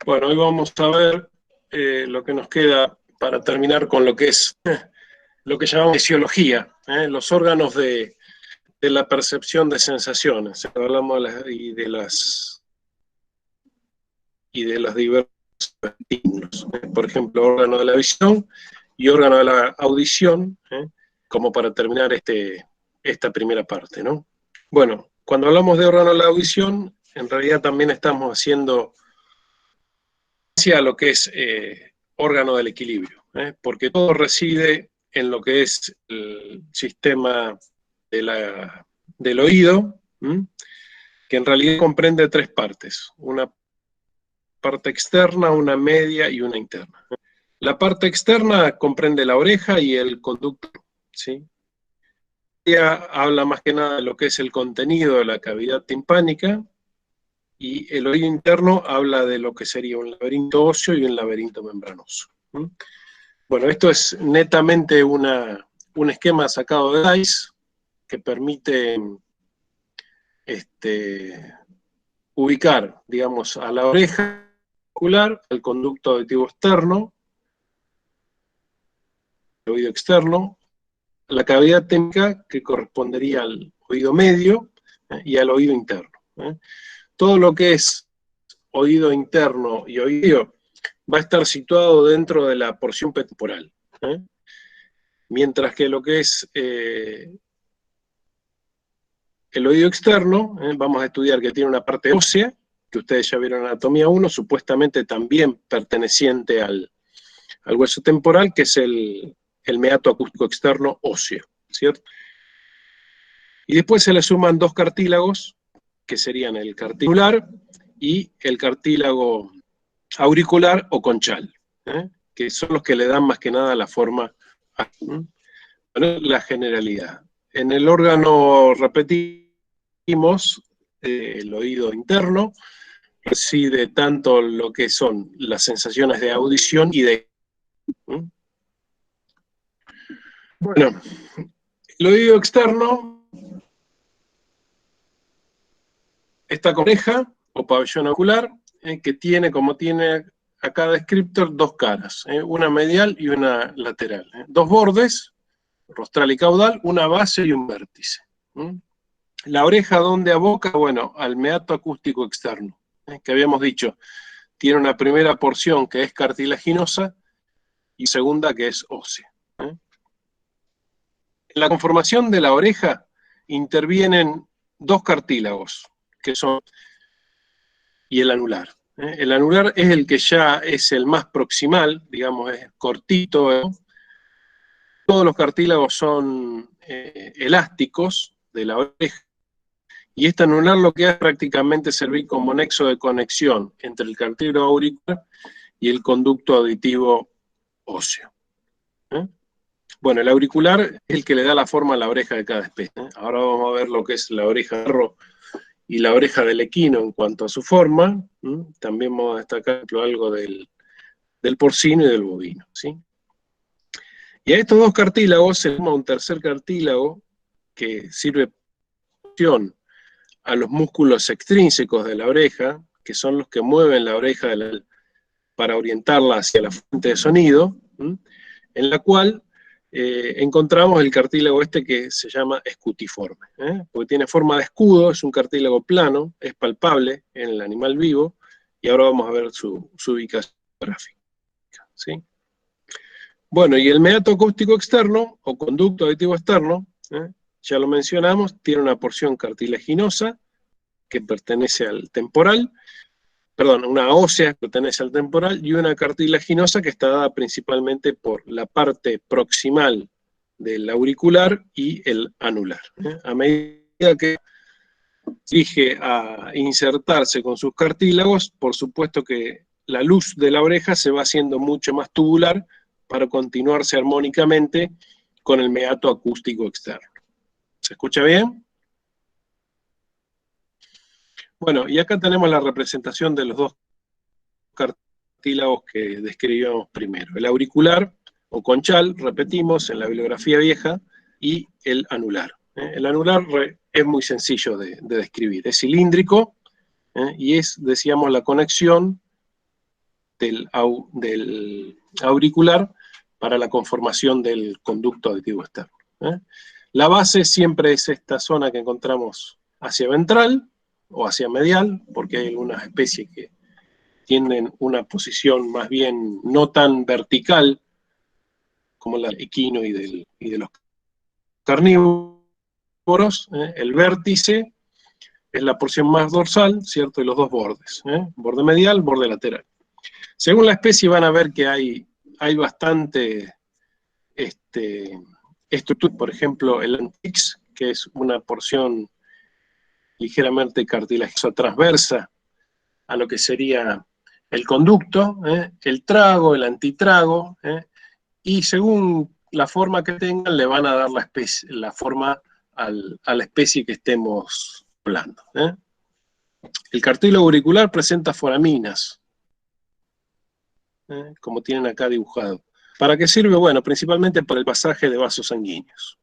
Bueno, hoy vamos a ver lo que nos queda para terminar con lo que es lo que llamamos fisiología, los órganos de la percepción de sensaciones. Hablamos y de los diversos estímulos. Por ejemplo, órgano de la visión y órgano de la audición, como para terminar esta primera parte, ¿no? Bueno, cuando hablamos de órgano de la audición, en realidad también estamos haciendo a lo que es órgano del equilibrio, porque todo reside en lo que es el sistema del oído, que en realidad comprende tres partes, una parte externa, una media y una interna. La parte externa comprende la oreja y el conducto, ¿sí? Ella habla más que nada de lo que es el contenido de la cavidad timpánica, y el oído interno habla de lo que sería un laberinto óseo y un laberinto membranoso. Bueno, esto es netamente un esquema sacado de DICE que permite ubicar, digamos, a la oreja ocular, al conducto auditivo externo, el oído externo, la cavidad tímpana que correspondería al oído medio y al oído interno. Todo lo que es oído interno y oído va a estar situado dentro de la porción temporal. Mientras que lo que es el oído externo, vamos a estudiar que tiene una parte ósea, que ustedes ya vieron en Anatomía 1, supuestamente también perteneciente al hueso temporal, que es el meato acústico externo óseo, ¿cierto? Y después se le suman dos cartílagos, que serían el cartílago y el cartílago auricular o conchal, que son los que le dan más que nada la forma, la generalidad. En el órgano, repetimos, el oído interno reside tanto lo que son las sensaciones de audición y de... Bueno, el oído externo está con oreja o pabellón ocular, que tiene, como tiene acá descriptor, dos caras, una medial y una lateral. Dos bordes, rostral y caudal, una base y un vértice. La oreja, ¿dónde aboca? Bueno, al meato acústico externo, que habíamos dicho, tiene una primera porción que es cartilaginosa y segunda que es ósea. En la conformación de la oreja intervienen dos cartílagos, que son y el anular. El anular es el que ya es el más proximal, digamos, es cortito. Todos los cartílagos son elásticos de la oreja, y este anular lo que hace es prácticamente servir como nexo de conexión entre el cartílago auricular y el conducto auditivo óseo. Bueno, el auricular es el que le da la forma a la oreja de cada especie. Ahora vamos a ver lo que es la oreja de perro y la oreja del equino en cuanto a su forma. También vamos a destacar algo del porcino y del bovino, ¿sí? Y a estos dos cartílagos se suma un tercer cartílago que sirve a los músculos extrínsecos de la oreja, que son los que mueven la oreja para orientarla hacia la fuente de sonido, en la cual encontramos el cartílago que se llama escutiforme, porque tiene forma de escudo, es un cartílago plano, es palpable en el animal vivo, y ahora vamos a ver su ubicación gráfica, ¿sí? Bueno, y el meato acústico externo, o conducto auditivo externo, ya lo mencionamos, tiene una porción cartilaginosa que pertenece al temporal, perdón, una ósea que pertenece al temporal, y una cartilaginosa que está dada principalmente por la parte proximal del auricular y el anular. A medida que dirige a insertarse con sus cartílagos, por supuesto que la luz de la oreja se va haciendo mucho más tubular para continuarse armónicamente con el meato acústico externo. ¿Se escucha bien? Bueno, y acá tenemos la representación de los dos cartílagos que describíamos primero. El auricular o conchal, repetimos, en la bibliografía vieja, y el anular. El anular es muy sencillo de describir. Es cilíndrico y es, decíamos, la conexión del auricular para la conformación del conducto auditivo externo. La base siempre es esta zona que encontramos hacia ventral o hacia medial, porque hay algunas especies que tienen una posición más bien no tan vertical como la equino y de los carnívoros. El vértice es la porción más dorsal, ¿cierto? De los dos bordes, borde medial, borde lateral. Según la especie van a ver que hay bastante estructura. Por ejemplo, el antix, que es una porción ligeramente cartilaginosa transversa a lo que sería el conducto, el trago, el antitrago, y según la forma que tengan, le van a dar la forma a la especie que estemos hablando. El cartílago auricular presenta foraminas, como tienen acá dibujado. ¿Para qué sirve? Bueno, principalmente para el pasaje de vasos sanguíneos.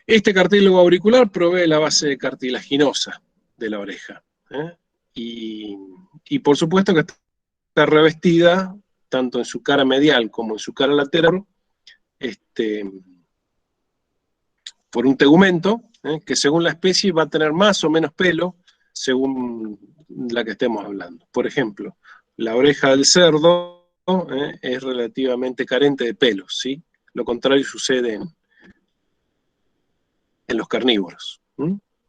Este cartílago auricular provee la base cartilaginosa de la oreja. Y por supuesto que está revestida, tanto en su cara medial como en su cara lateral, por un tegumento, que según la especie va a tener más o menos pelo, según la que estemos hablando. Por ejemplo, la oreja del cerdo es relativamente carente de pelos, ¿sí? Lo contrario sucede en los carnívoros.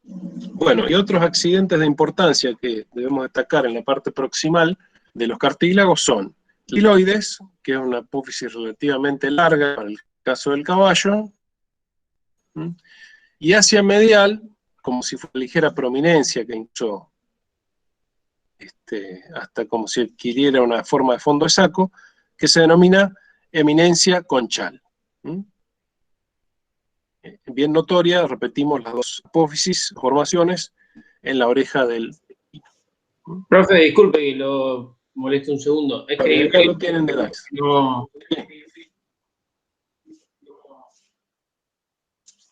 Bueno, y otros accidentes de importancia que debemos destacar en la parte proximal de los cartílagos son hiloides, que es una apófisis relativamente larga para el caso del caballo, y hacia medial, como si fuera ligera prominencia, que incluso hasta como si adquiriera una forma de fondo de saco, que se denomina eminencia conchal. Bien notoria, repetimos las dos apófisis, formaciones, en la oreja del... Profe, disculpe que lo moleste un segundo. Es que acá lo tienen de DAX. No.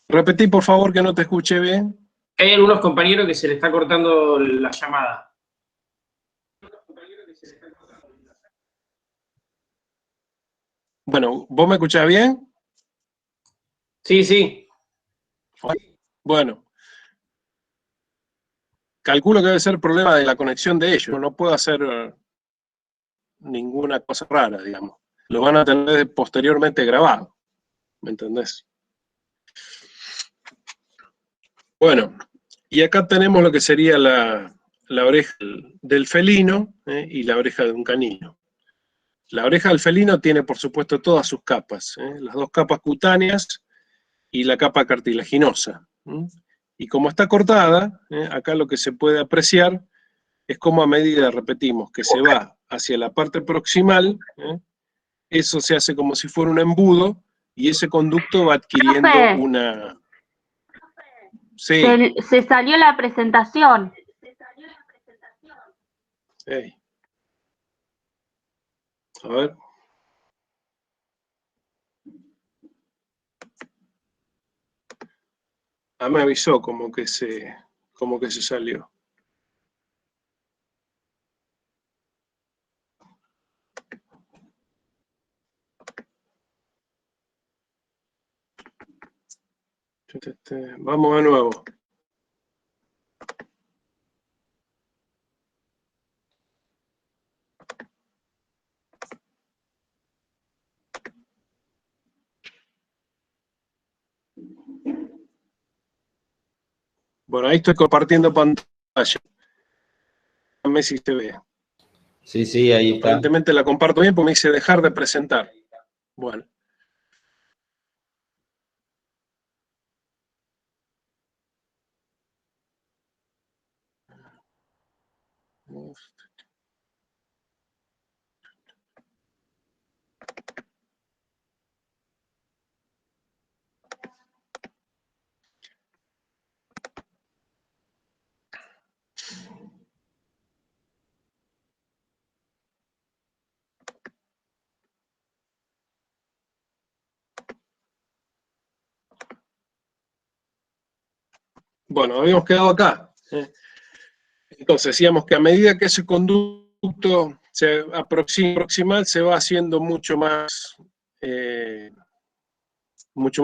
Repetí, por favor, que no te escuché bien. Hay algunos compañeros que se le está cortando la llamada. Bueno, ¿vos me escuchás bien? Sí, sí. Bueno, calculo que debe ser problema de la conexión de ellos. No puedo hacer ninguna cosa rara, digamos. Lo van a tener posteriormente grabado. ¿Me entendés? Bueno, y acá tenemos lo que sería la oreja del felino y la oreja de un canino. La oreja del felino tiene, por supuesto, todas sus capas, las dos capas cutáneas y la capa cartilaginosa. Y como está cortada, acá lo que se puede apreciar es cómo a medida, repetimos, que se va hacia la parte proximal, eso se hace como si fuera un embudo y ese conducto va adquiriendo Profe, una... Sí. se salió la presentación. Hey. A ver. Ah, me avisó como que se salió. Vamos de nuevo. Bueno, ahí estoy compartiendo pantalla. Dame si se ve. Sí, sí, ahí está. Aparentemente la comparto bien porque me dice dejar de presentar. Bueno. Bueno, habíamos quedado acá. Entonces decíamos que a medida que ese conducto proximal se va haciendo mucho más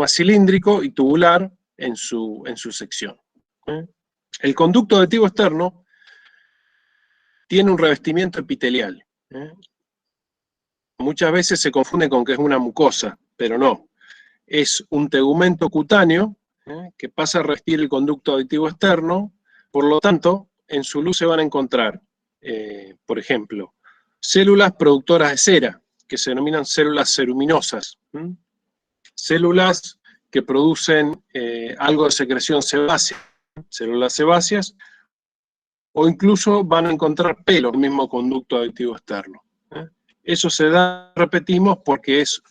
cilíndrico y tubular en su sección. El conducto auditivo externo tiene un revestimiento epitelial. Muchas veces se confunde con que es una mucosa, pero no. Es un tegumento cutáneo que pasa a revestir el conducto auditivo externo. Por lo tanto, en su luz se van a encontrar, por ejemplo, células productoras de cera, que se denominan células ceruminosas. Células que producen algo de secreción sebácea, células sebáceas, o incluso van a encontrar pelo en el mismo conducto auditivo externo. Eso se da, repetimos, porque es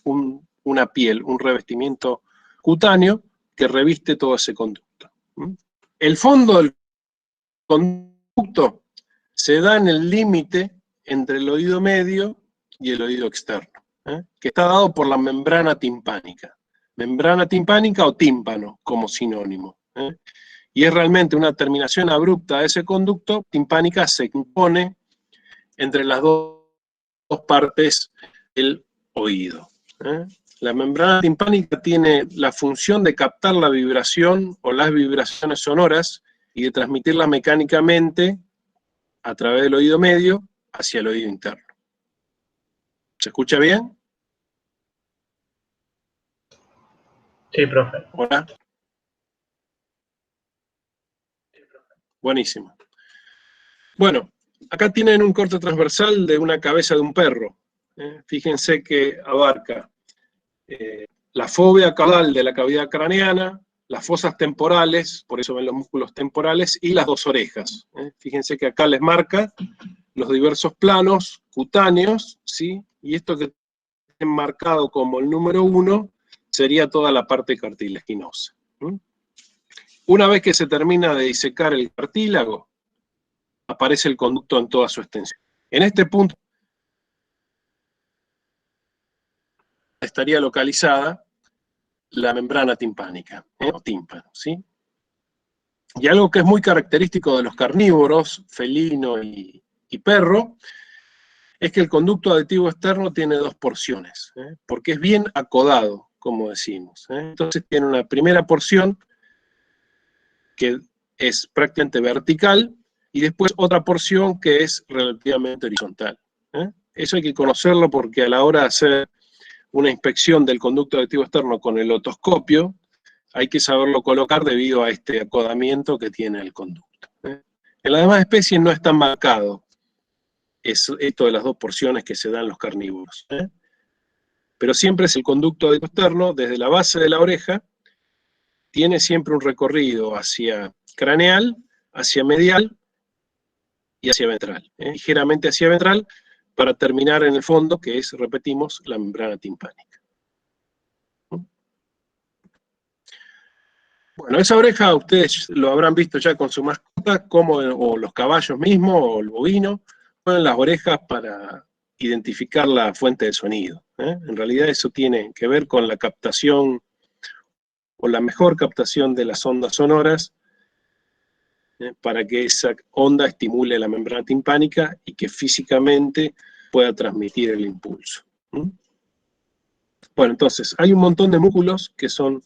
una piel, un revestimiento cutáneo que reviste todo ese conducto. El fondo del conducto se da en el límite entre el oído medio y el oído externo, que está dado por la membrana timpánica. Membrana timpánica o tímpano como sinónimo. Y es realmente una terminación abrupta de ese conducto. Timpánica se impone entre las dos partes del oído. La membrana timpánica tiene la función de captar la vibración o las vibraciones sonoras y de transmitirlas mecánicamente a través del oído medio hacia el oído interno. ¿Se escucha bien? Sí, profe. Hola. Buenísimo. Bueno, acá tienen un corte transversal de una cabeza de un perro. Fíjense que abarca la fóvea caudal de la cavidad craneana, las fosas temporales, por eso ven los músculos temporales, y las dos orejas. Fíjense que acá les marca los diversos planos cutáneos, ¿sí? Y esto que tienen marcado como el número 1 sería toda la parte cartilaginosa. Una vez que se termina de disecar el cartílago, aparece el conducto en toda su extensión. En este punto estaría localizada la membrana timpánica, o tímpano, ¿sí? Y algo que es muy característico de los carnívoros, felino y perro, es que el conducto auditivo externo tiene dos porciones, porque es bien acodado, como decimos. Entonces tiene una primera porción que es prácticamente vertical, y después otra porción que es relativamente horizontal. Eso hay que conocerlo porque a la hora de hacer una inspección del conducto auditivo externo con el otoscopio, hay que saberlo colocar debido a este acodamiento que tiene el conducto. En las demás especies no está marcado esto de las dos porciones que se dan los carnívoros. Pero siempre es el conducto auditivo externo, desde la base de la oreja, tiene siempre un recorrido hacia craneal, hacia medial y hacia ventral. Ligeramente hacia ventral, para terminar en el fondo, que es, repetimos, la membrana timpánica. Bueno, esa oreja ustedes lo habrán visto ya con su mascota, o los caballos mismos, o el bovino, ponen las orejas para identificar la fuente de sonido. En realidad eso tiene que ver con la captación, o la mejor captación de las ondas sonoras, para que esa onda estimule la membrana timpánica y que físicamente pueda transmitir el impulso. Bueno, entonces, hay un montón de músculos que son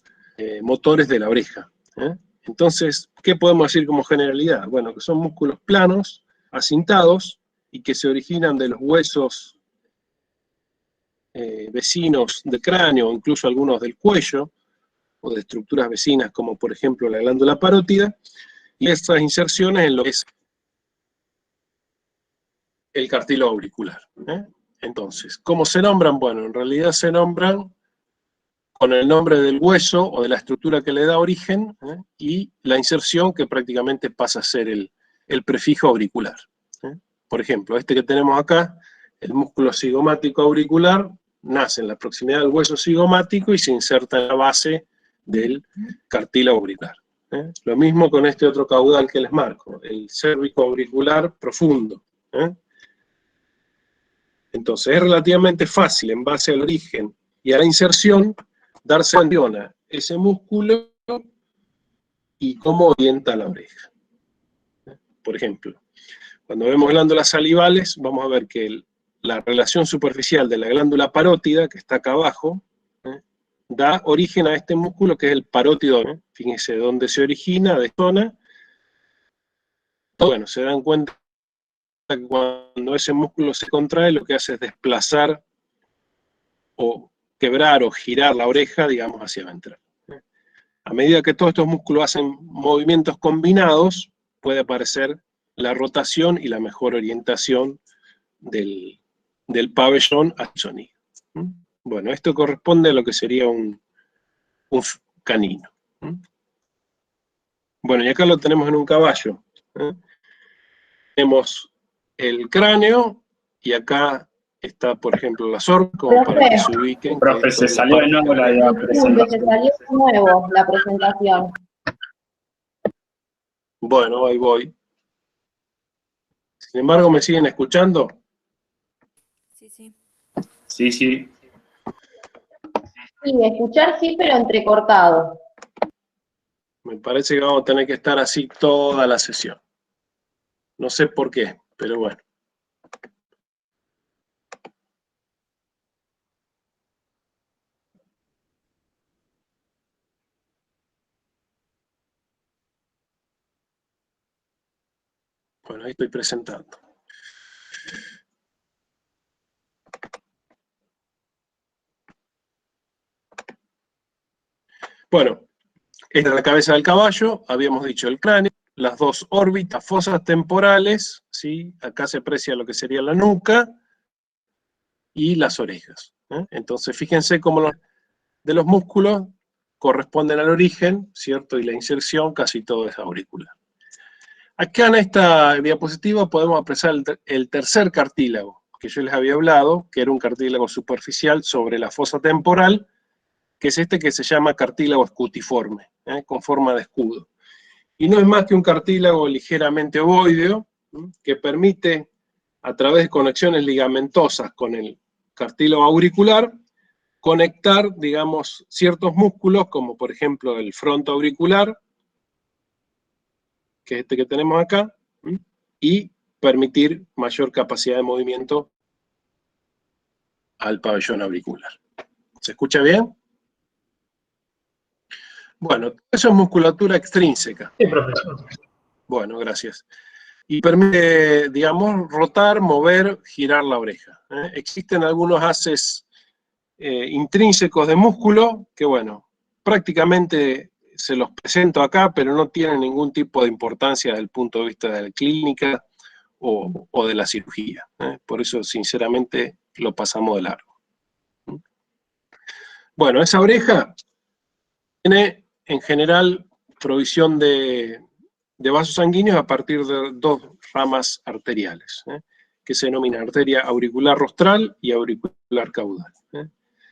motores de la oreja. Entonces, ¿qué podemos decir como generalidad? Bueno, que son músculos planos, acintados, y que se originan de los huesos vecinos del cráneo, o incluso algunos del cuello, o de estructuras vecinas, como por ejemplo la glándula parótida, y estas inserciones en lo que es el cartílago auricular. Entonces, ¿cómo se nombran? Bueno, en realidad se nombran con el nombre del hueso o de la estructura que le da origen, y la inserción que prácticamente pasa a ser el prefijo auricular. Por ejemplo, este que tenemos acá, el músculo cigomático auricular, nace en la proximidad del hueso cigomático y se inserta en la base del cartílago auricular. Lo mismo con este otro caudal que les marco, el cérvico auricular profundo. Entonces es relativamente fácil, en base al origen y a la inserción, darse cuenta de ese músculo y cómo orienta la oreja. Por ejemplo, cuando vemos glándulas salivales, vamos a ver que la relación superficial de la glándula parótida, que está acá abajo, da origen a este músculo que es el parótido. Fíjense dónde se origina, de zona. Bueno, se dan cuenta que cuando ese músculo se contrae, lo que hace es desplazar o quebrar o girar la oreja, digamos, hacia ventral. A medida que todos estos músculos hacen movimientos combinados, puede aparecer la rotación y la mejor orientación del pabellón al sonido. Bueno, esto corresponde a lo que sería un canino. Bueno, y acá lo tenemos en un caballo. Tenemos el cráneo, y acá está, por ejemplo, la sorca, como para que se ubiquen. Profe, se salió de nuevo la presentación. Se salió de nuevo la presentación. Bueno, ahí voy. Sin embargo, ¿me siguen escuchando? Sí, sí. Sí, sí. Sí, escuchar sí, pero entrecortado. Me parece que vamos a tener que estar así toda la sesión. No sé por qué, pero bueno. Bueno, ahí estoy presentando. Bueno, esta es la cabeza del caballo, habíamos dicho el cráneo, las dos órbitas, fosas temporales, ¿sí? Acá se aprecia lo que sería la nuca y las orejas. Entonces, fíjense cómo de los músculos corresponden al origen, ¿cierto? Y la inserción casi todo es auricular. Acá en esta diapositiva podemos apreciar el tercer cartílago, que yo les había hablado, que era un cartílago superficial sobre la fosa temporal, que es este que se llama cartílago escutiforme, con forma de escudo. Y no es más que un cartílago ligeramente ovoideo, que permite, a través de conexiones ligamentosas con el cartílago auricular, conectar, digamos, ciertos músculos, como por ejemplo el frontoauricular, que es este que tenemos acá, y permitir mayor capacidad de movimiento al pabellón auricular. ¿Se escucha bien? Bueno, eso es musculatura extrínseca. Sí, profesor. Bueno, gracias. Y permite, digamos, rotar, mover, girar la oreja. Existen algunos haces intrínsecos de músculo que, bueno, prácticamente se los presento acá, pero no tienen ningún tipo de importancia desde el punto de vista de la clínica o de la cirugía. Por eso, sinceramente, lo pasamos de largo. Bueno, esa oreja tiene, en general, provisión de vasos sanguíneos a partir de dos ramas arteriales, que se denomina arteria auricular rostral y auricular caudal.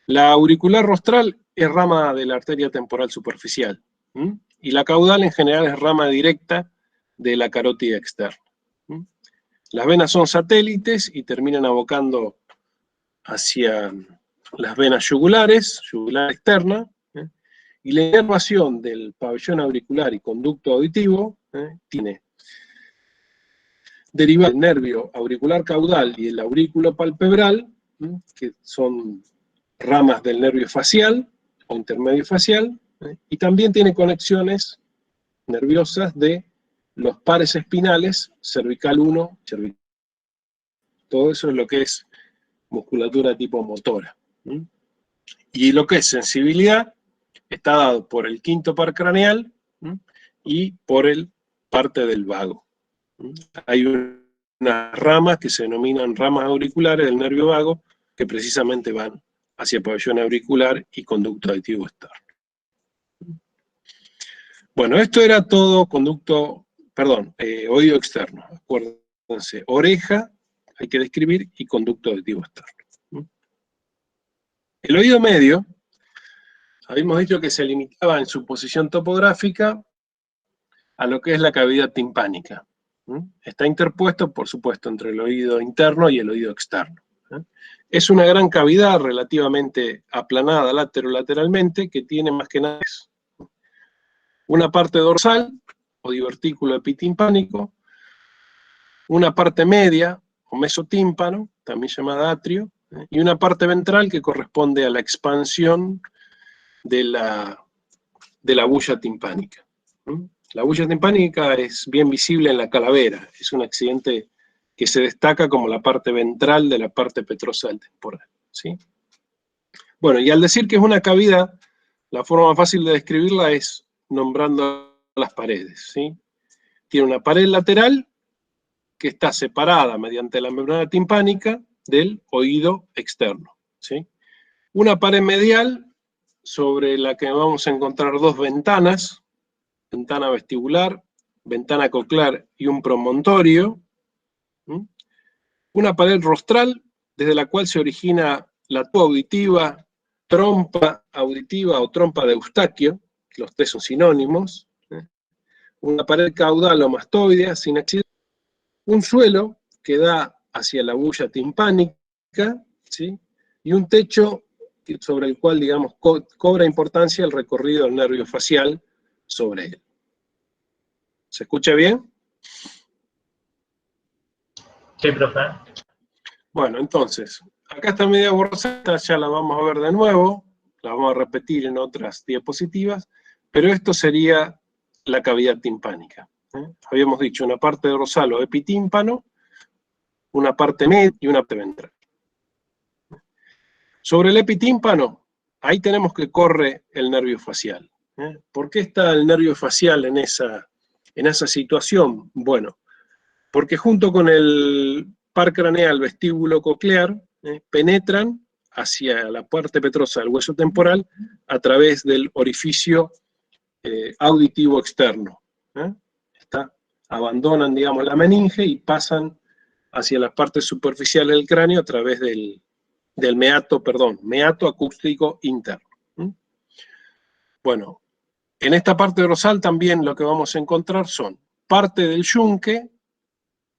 La auricular rostral es rama de la arteria temporal superficial, y la caudal en general es rama directa de la carótida externa. Las venas son satélites y terminan abocando hacia las venas yugulares, yugular externa, y la inervación del pabellón auricular y conducto auditivo tiene derivado del nervio auricular caudal y el aurículo palpebral, que son ramas del nervio facial o intermedio facial, y también tiene conexiones nerviosas de los pares espinales, cervical 1, cervical. Todo eso es lo que es musculatura tipo motora. Y lo que es sensibilidad está dado por el quinto par craneal y por el parte del vago. Hay unas ramas que se denominan ramas auriculares del nervio vago que precisamente van hacia el pabellón auricular y conducto auditivo externo. Bueno, esto era todo oído externo. Acuérdense, oreja, hay que describir, y conducto auditivo externo. El oído medio, habíamos dicho que se limitaba en su posición topográfica a lo que es la cavidad timpánica. Está interpuesto, por supuesto, entre el oído interno y el oído externo. Es una gran cavidad relativamente aplanada lateralmente, que tiene más que nada una parte dorsal, o divertículo epitimpánico, una parte media, o mesotímpano, también llamada atrio, y una parte ventral que corresponde a la expansión de la bulla timpánica. La bulla timpánica es bien visible en la calavera, es un accidente que se destaca como la parte ventral de la parte petrosal temporal, ¿sí? Bueno, y al decir que es una cavidad, la forma más fácil de describirla es nombrando las paredes, ¿sí? Tiene una pared lateral que está separada mediante la membrana timpánica del oído externo, ¿sí? Una pared medial sobre la que vamos a encontrar dos ventanas, ventana vestibular, ventana coclear y un promontorio. Una pared rostral desde la cual se origina la tuba auditiva, trompa auditiva o trompa de Eustaquio, los tres son sinónimos. Una pared caudal o mastoidea sin accidente. Un suelo que da hacia la bulla timpánica, ¿sí? Y un techo sobre el cual, digamos, cobra importancia el recorrido del nervio facial sobre él. ¿Se escucha bien? Sí, profe. Bueno, entonces, acá está media borrosa, ya la vamos a ver de nuevo, la vamos a repetir en otras diapositivas, pero esto sería la cavidad timpánica. Habíamos dicho una parte dorsal o epitímpano, una parte media y una parte ventral. Sobre el epitímpano, ahí tenemos que corre el nervio facial. ¿Por qué está el nervio facial en esa situación? Bueno, porque junto con el par craneal vestíbulo coclear, penetran hacia la parte petrosa del hueso temporal a través del orificio auditivo externo. Abandonan, digamos, la meninge y pasan hacia las partes superficiales del cráneo a través del meato acústico interno. Bueno, en esta parte dorsal también lo que vamos a encontrar son parte del yunque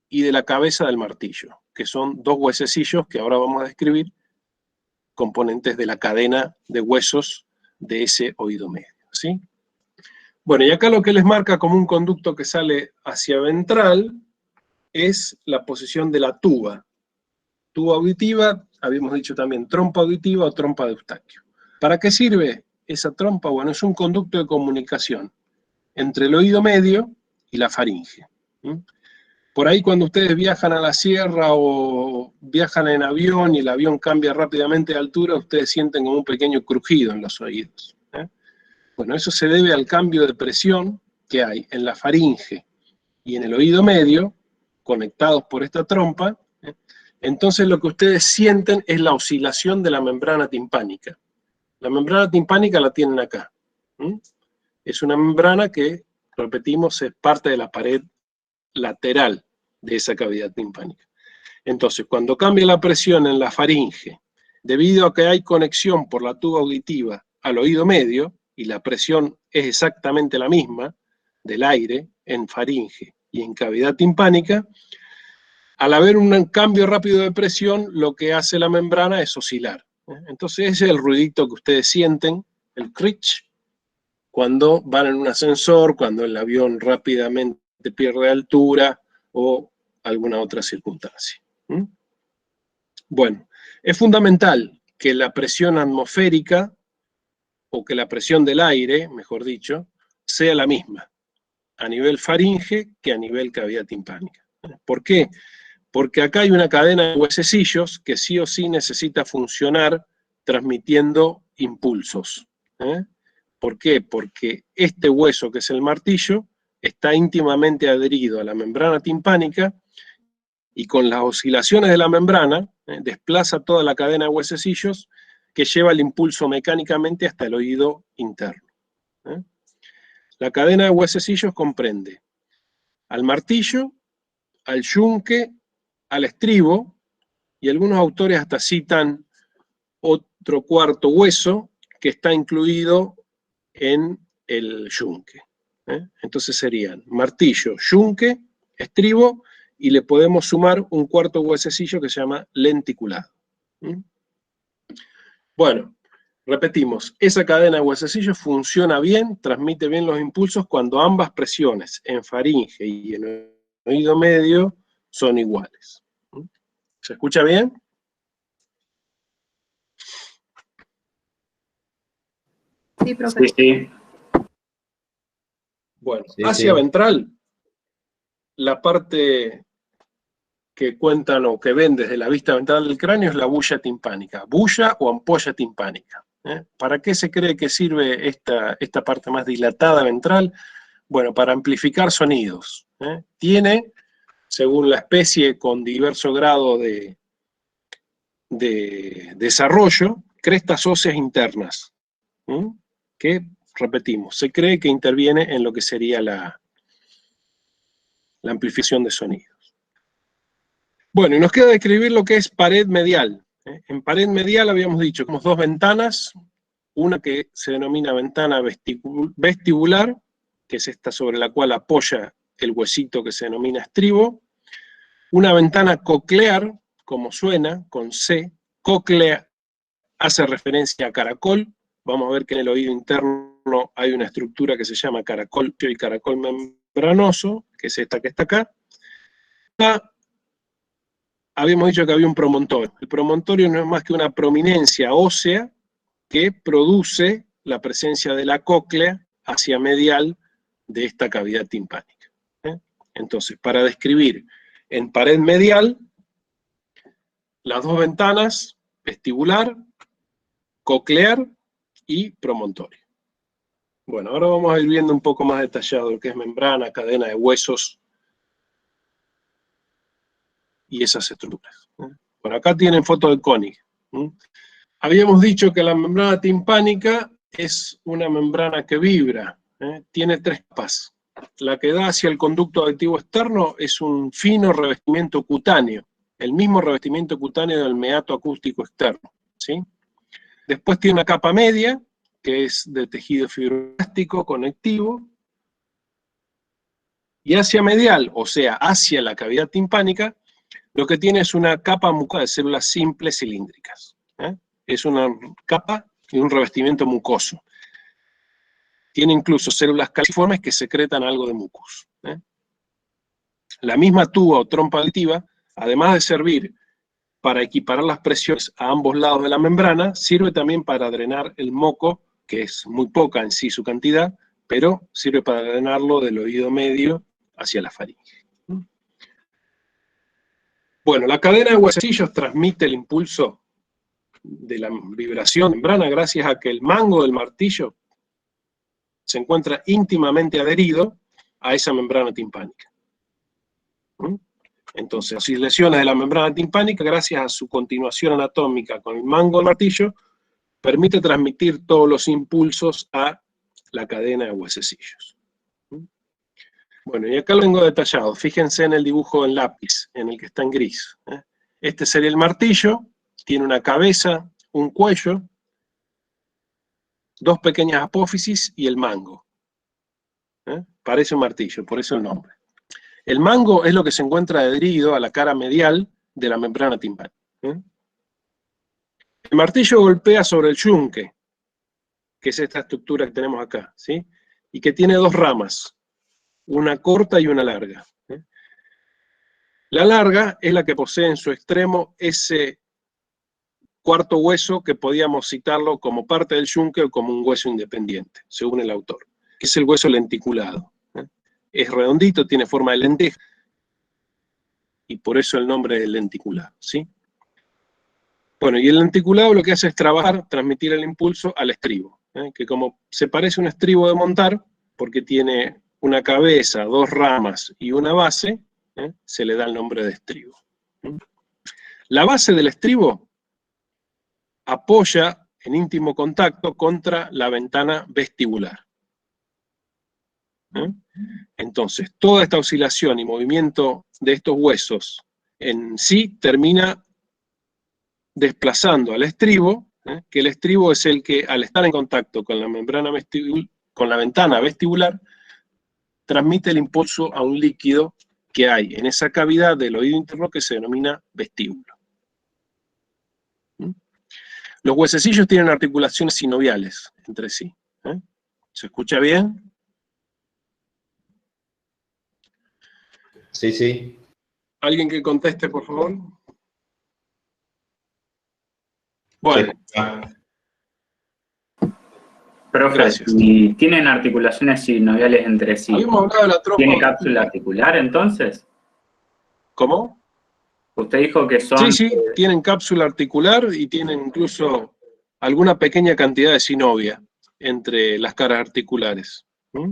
y de la cabeza del martillo, que son dos huesecillos que ahora vamos a describir, componentes de la cadena de huesos de ese oído medio, ¿sí? Bueno, y acá lo que les marca como un conducto que sale hacia ventral es la posición de la tuba. Tuba auditiva, habíamos dicho también trompa auditiva o trompa de Eustaquio. ¿Para qué sirve esa trompa? Bueno, es un conducto de comunicación entre el oído medio y la faringe. Por ahí cuando ustedes viajan a la sierra o viajan en avión y el avión cambia rápidamente de altura, ustedes sienten como un pequeño crujido en los oídos. Bueno, eso se debe al cambio de presión que hay en la faringe y en el oído medio, conectados por esta trompa. Entonces lo que ustedes sienten es la oscilación de la membrana timpánica. La membrana timpánica la tienen acá. Es una membrana que, repetimos, es parte de la pared lateral de esa cavidad timpánica. Entonces, cuando cambia la presión en la faringe, debido a que hay conexión por la tuba auditiva al oído medio, y la presión es exactamente la misma del aire en faringe y en cavidad timpánica, al haber un cambio rápido de presión, lo que hace la membrana es oscilar. Entonces ese es el ruidito que ustedes sienten, el crich, cuando van en un ascensor, cuando el avión rápidamente pierde altura o alguna otra circunstancia. Bueno, es fundamental que la presión atmosférica, o que la presión del aire, mejor dicho, sea la misma a nivel faringe que a nivel cavidad timpánica. ¿Por qué? Porque acá hay una cadena de huesecillos que sí o sí necesita funcionar transmitiendo impulsos. ¿Por qué? Porque este hueso, que es el martillo, está íntimamente adherido a la membrana timpánica y con las oscilaciones de la membrana desplaza toda la cadena de huesecillos que lleva el impulso mecánicamente hasta el oído interno. La cadena de huesecillos comprende al martillo, al yunque, al estribo, y algunos autores hasta citan otro cuarto hueso que está incluido en el yunque. Entonces serían martillo, yunque, estribo, y le podemos sumar un cuarto huesecillo que se llama lenticulado. Bueno, repetimos, esa cadena de huesecillos funciona bien, transmite bien los impulsos cuando ambas presiones, en faringe y en el oído medio, son iguales. ¿Se escucha bien? Sí, profe. Sí, sí. Bueno, Sí, hacia sí. ventral, la parte que cuentan o que ven desde la vista ventral del cráneo es la bulla timpánica, bulla o ampolla timpánica. ¿Para qué se cree que sirve esta parte más dilatada ventral? Bueno, para amplificar sonidos. Tiene, según la especie con diverso grado de desarrollo, crestas óseas internas, que, repetimos, se cree que interviene en lo que sería la amplificación de sonidos. Bueno, y nos queda describir lo que es pared medial. En pared medial habíamos dicho que tenemos dos ventanas, una que se denomina ventana vestibular, que es esta sobre la cual apoya el huesito que se denomina estribo, una ventana coclear, como suena, con C, cóclea hace referencia a caracol. Vamos a ver que en el oído interno hay una estructura que se llama caracol y caracol membranoso, que es esta que está acá. Habíamos dicho que había un promontorio. El promontorio no es más que una prominencia ósea que produce la presencia de la cóclea hacia medial de esta cavidad timpánica. Entonces, para describir en pared medial, las dos ventanas, vestibular, coclear y promontorio. Bueno, ahora vamos a ir viendo un poco más detallado lo que es membrana, cadena de huesos y esas estructuras. Bueno, acá tienen foto de Koenig. Habíamos dicho que la membrana timpánica es una membrana que vibra, tiene tres capas. La que da hacia el conducto auditivo externo es un fino revestimiento cutáneo, el mismo revestimiento cutáneo del meato acústico externo, ¿sí? Después tiene una capa media, que es de tejido fibroblástico conectivo, y hacia medial, o sea, hacia la cavidad timpánica, lo que tiene es una capa mucosa de células simples cilíndricas. Es una capa y un revestimiento mucoso. Tiene incluso células califormes que secretan algo de mucus. La misma tuba o trompa auditiva, además de servir para equiparar las presiones a ambos lados de la membrana, sirve también para drenar el moco, que es muy poca en sí su cantidad, pero sirve para drenarlo del oído medio hacia la faringe. Bueno, la cadena de huesecillos transmite el impulso de la vibración de membrana gracias a que el mango del martillo se encuentra íntimamente adherido a esa membrana timpánica. Entonces, las oscilaciones de la membrana timpánica, gracias a su continuación anatómica con el mango del martillo, permite transmitir todos los impulsos a la cadena de huesecillos. Bueno, y acá lo tengo detallado. Fíjense en el dibujo en lápiz, en el que está en gris. Este sería el martillo, tiene una cabeza, un cuello, dos pequeñas apófisis y el mango. Parece un martillo, por eso el nombre. El mango es lo que se encuentra adherido a la cara medial de la membrana timpánica. El martillo golpea sobre el yunque, que es esta estructura que tenemos acá, ¿sí? Y que tiene dos ramas, una corta y una larga. La larga es la que posee en su extremo ese cuarto hueso que podíamos citarlo como parte del yunque o como un hueso independiente, según el autor, que es el hueso lenticulado. Es redondito, tiene forma de lenteja, y por eso el nombre de lenticulado, ¿sí? Bueno, y el lenticulado lo que hace es transmitir el impulso al estribo, que como se parece a un estribo de montar, porque tiene una cabeza, dos ramas y una base, se le da el nombre de estribo. La base del estribo apoya en íntimo contacto contra la ventana vestibular. Entonces, toda esta oscilación y movimiento de estos huesos en sí termina desplazando al estribo, que el estribo es el que, al estar en contacto con la membrana con la ventana vestibular, transmite el impulso a un líquido que hay en esa cavidad del oído interno que se denomina vestíbulo. Los huesecillos tienen articulaciones sinoviales entre sí. ¿Se escucha bien? Sí, sí. ¿Alguien que conteste, por favor? Bueno, Profe, Gracias. ¿y tienen articulaciones sinoviales entre sí? habíamos hablado de la trompa. ¿Tiene cápsula articular entonces? ¿Cómo? Usted dijo que son... Sí, sí, tienen cápsula articular y tienen incluso alguna pequeña cantidad de sinovia entre las caras articulares. ¿Mm?